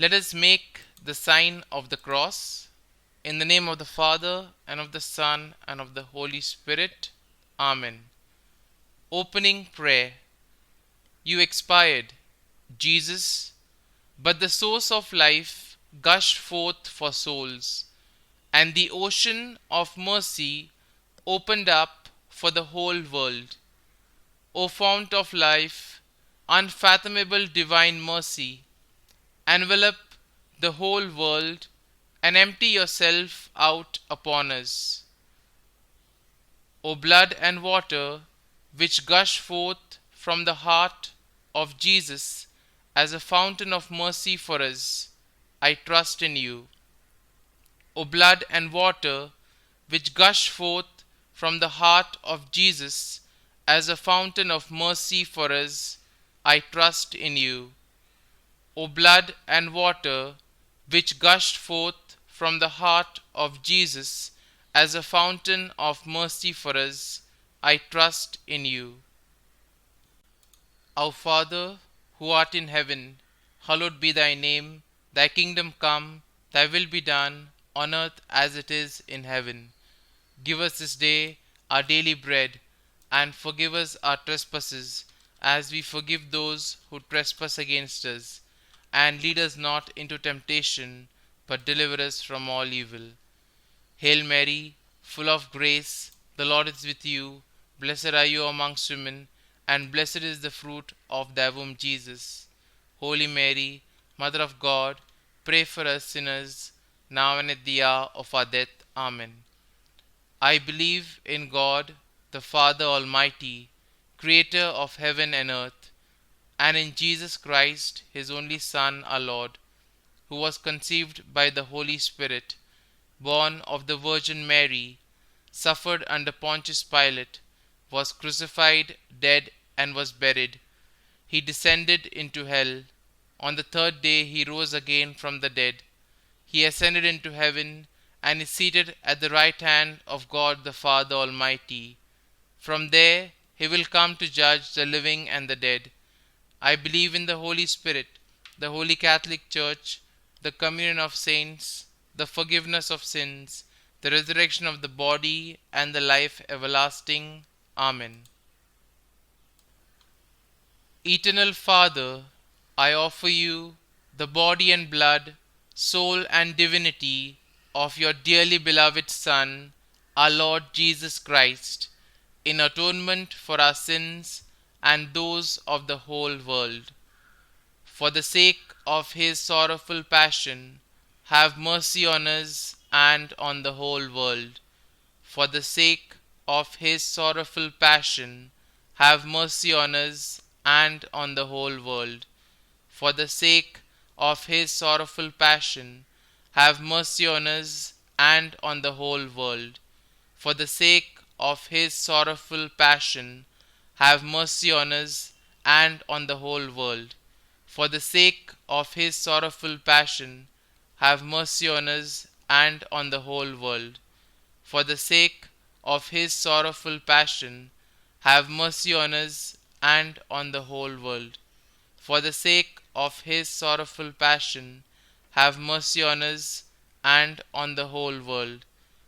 Let us make the sign of the cross. In the name of the Father, and of the Son, and of the Holy Spirit. Amen. Opening Prayer. You expired, Jesus, but the source of life gushed forth for souls, and the ocean of mercy opened up for the whole world. O fount of life, unfathomable divine mercy, envelop the whole world and empty yourself out upon us. O blood and water, which gush forth from the heart of Jesus as a fountain of mercy for us, I trust in you. O blood and water, which gush forth from the heart of Jesus as a fountain of mercy for us, I trust in you. O blood and water, which gushed forth from the heart of Jesus as a fountain of mercy for us, I trust in you. Our Father, who art in heaven, hallowed be thy name. Thy kingdom come, thy will be done, on earth as it is in heaven. Give us this day our daily bread, and forgive us our trespasses, as we forgive those who trespass against us. And lead us not into temptation, but deliver us from all evil. Hail Mary, full of grace, the Lord is with you. Blessed are you amongst women, and blessed is the fruit of thy womb, Jesus. Holy Mary, Mother of God, pray for us sinners, now and at the hour of our death. Amen. I believe in God, the Father Almighty, creator of heaven and earth, and in Jesus Christ, his only Son, our Lord, who was conceived by the Holy Spirit, born of the Virgin Mary, suffered under Pontius Pilate, was crucified, dead, and was buried. He descended into hell. On the third day he rose again from the dead. He ascended into heaven, and is seated at the right hand of God the Father Almighty. From there he will come to judge the living and the dead. I believe in the Holy Spirit, the Holy Catholic Church, the communion of saints, the forgiveness of sins, the resurrection of the body, and the life everlasting. Amen. Eternal Father, I offer you the body and blood, soul and divinity of your dearly beloved Son, our Lord Jesus Christ, in atonement for our sins and those of the whole world. For the sake of his sorrowful passion, have mercy on us and on the whole world. For the sake of his sorrowful passion, have mercy on us and on the whole world. For the sake of his sorrowful passion, have mercy on us and on the whole world. For the sake of his sorrowful passion, have mercy on us and on the whole world. For the sake of his sorrowful passion, have mercy on us and on the whole world. For the sake of his sorrowful passion, have mercy on us and on the whole world. For the sake of his sorrowful passion, have mercy on us and on the whole world.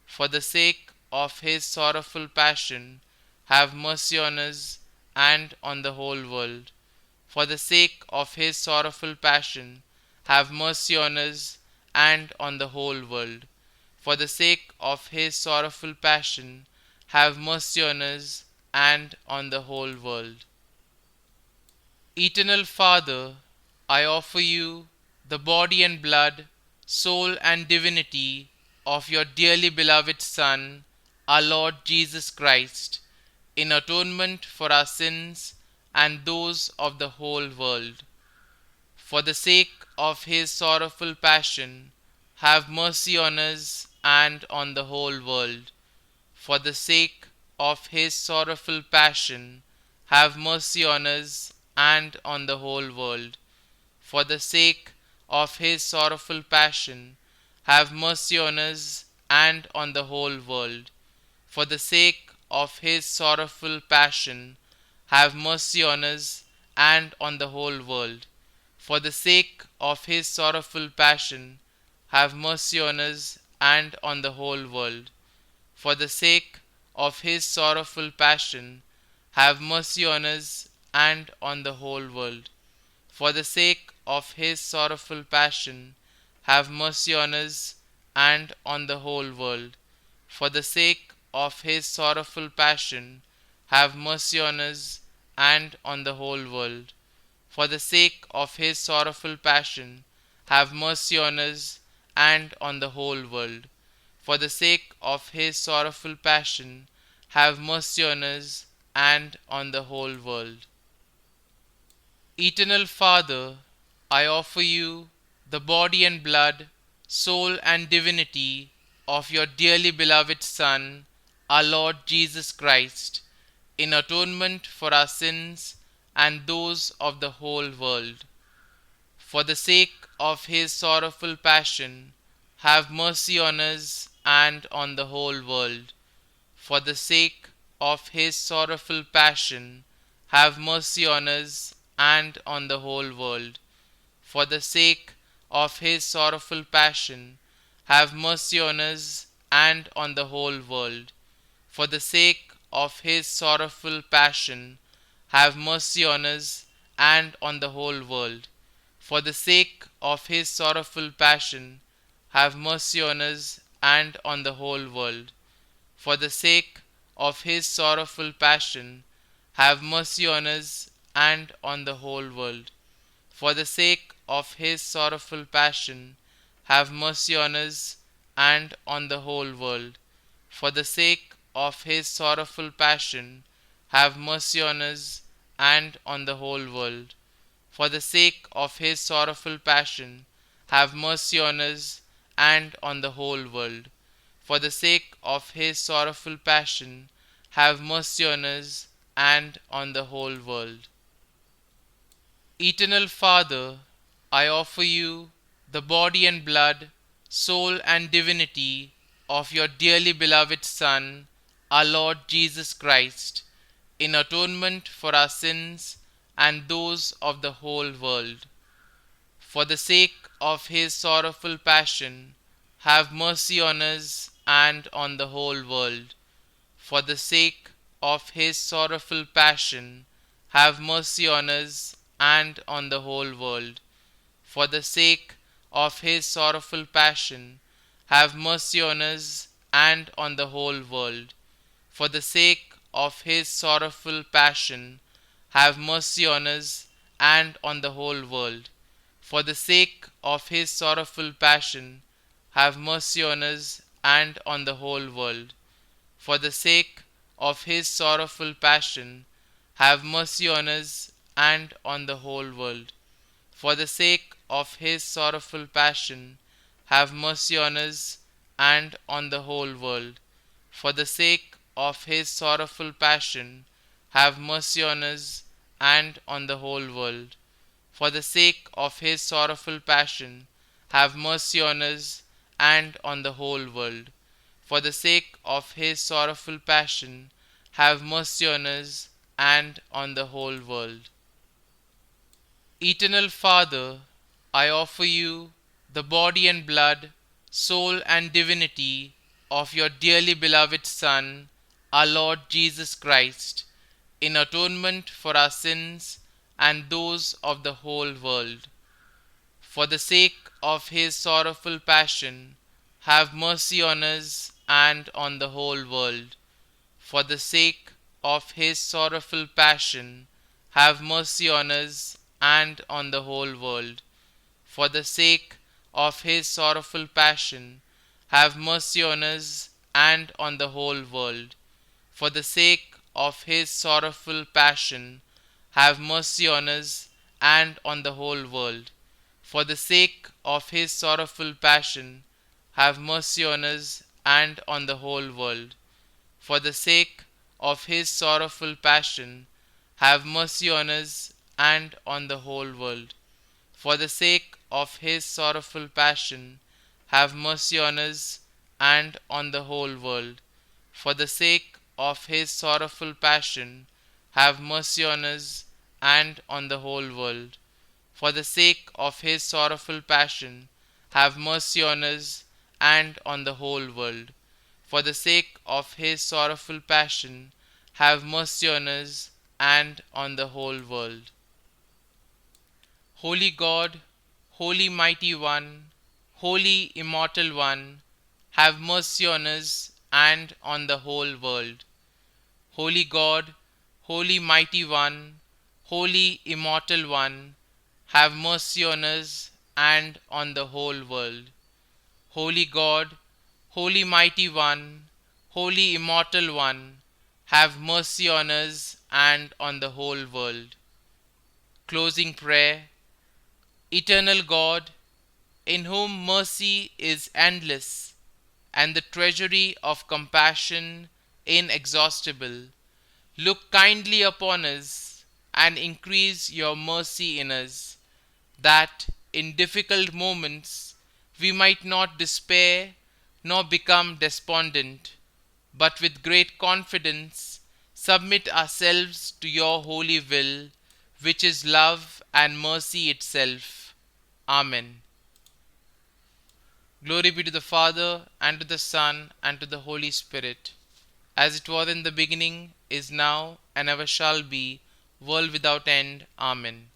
For the sake of his sorrowful passion, have mercy on us and on the whole world. For the sake of his sorrowful passion, have mercy on us and on the whole world. For the sake of his sorrowful passion, have mercy on us and on the whole world. Eternal Father, I offer you the body and blood, soul and divinity of your dearly beloved Son, our Lord Jesus Christ, in atonement for our sins and those of the whole world. For the sake of his sorrowful passion, have mercy on us and on the whole world. For the sake of his sorrowful passion, have mercy on us and on the whole world. For the sake of his sorrowful passion, have mercy on us and on the whole world. For the sake of his sorrowful passion, have mercy on us and on the whole world. For the sake of his sorrowful passion, have mercy on us and on the whole world. For the sake of his sorrowful passion, have mercy on us and on the whole world. For the sake of his sorrowful passion, have mercy on us and on the whole world. For the sake of his sorrowful passion, have mercy on us and on the whole world. For the sake of his sorrowful passion, have mercy on us and on the whole world. For the sake of his sorrowful passion, have mercy on us and on the whole world. Eternal Father, I offer you the body and blood, soul and divinity of your dearly beloved Son, our Lord Jesus Christ, in atonement for our sins and those of the whole world. For the sake of his sorrowful passion, have mercy on us and on the whole world. For the sake of his sorrowful passion, have mercy on us and on the whole world. For the sake of his sorrowful passion, have mercy on us and on the whole world. For the sake of his sorrowful passion, have mercy on us and on the whole world. For the sake of his sorrowful passion, have mercy on us and on the whole world. For the sake of his sorrowful passion, have mercy on us and on the whole world. For the sake of his sorrowful passion, have mercy on us and on the whole world. For the sake of his sorrowful passion, have mercy on us and on the whole world. For the sake of his sorrowful passion, have mercy on us and on the whole world. For the sake of his sorrowful passion, have mercy on us and on the whole world. Eternal Father, I offer you the body and blood, soul and divinity of your dearly beloved Son, our Lord Jesus Christ, in atonement for our sins and those of the whole world. For the sake of his sorrowful passion, have mercy on us and on the whole world. For the sake of his sorrowful passion, have mercy on us and on the whole world. For the sake of his sorrowful passion, have mercy on us and on the whole world. For the sake of his sorrowful passion, have mercy on us and on the whole world. For the sake of his sorrowful passion, have mercy on us and on the whole world. For the sake of his sorrowful passion, have mercy on us and on the whole world. For the sake of his sorrowful passion, have mercy on us and on the whole world. For the sake of his sorrowful passion, have mercy on us and on the whole world. For the sake of his sorrowful passion, have mercy on us and on the whole world. For the sake of his sorrowful passion, have mercy on us and on the whole world. Eternal Father, I offer you the body and blood, soul and divinity of your dearly beloved Son, our Lord Jesus Christ, in atonement for our sins and those of the whole world. For the sake of his sorrowful passion, have mercy on us and on the whole world. For the sake of his sorrowful passion, have mercy on us and on the whole world. For the sake of his sorrowful passion, have mercy on us and on the whole world. For the sake of his sorrowful passion, have mercy on us and on the whole world. For the sake of his sorrowful passion, have mercy on us and on the whole world. For the sake of his sorrowful passion, have mercy on us and on the whole world. For the sake of his sorrowful passion, have mercy on us and on the whole world. For the sake of his sorrowful passion, have mercy on us and on the whole world. for the sake of his sorrowful passion, have mercy on us and on the whole world. For the sake of his sorrowful passion, have mercy on us and on the whole world. Holy God, Holy Mighty One, Holy Immortal One, have mercy on us and on the whole world. Holy God, Holy Mighty One, Holy Immortal One, have mercy on us and on the whole world. Holy God, Holy Mighty One, Holy Immortal One, have mercy on us and on the whole world. Closing prayer. Eternal God, in whom mercy is endless and the treasury of compassion inexhaustible, look kindly upon us and increase your mercy in us, that in difficult moments we might not despair nor become despondent, but with great confidence submit ourselves to your holy will, which is love and mercy itself. Amen. Glory be to the Father, and to the Son, and to the Holy Spirit, as it was in the beginning, is now, and ever shall be, world without end. Amen.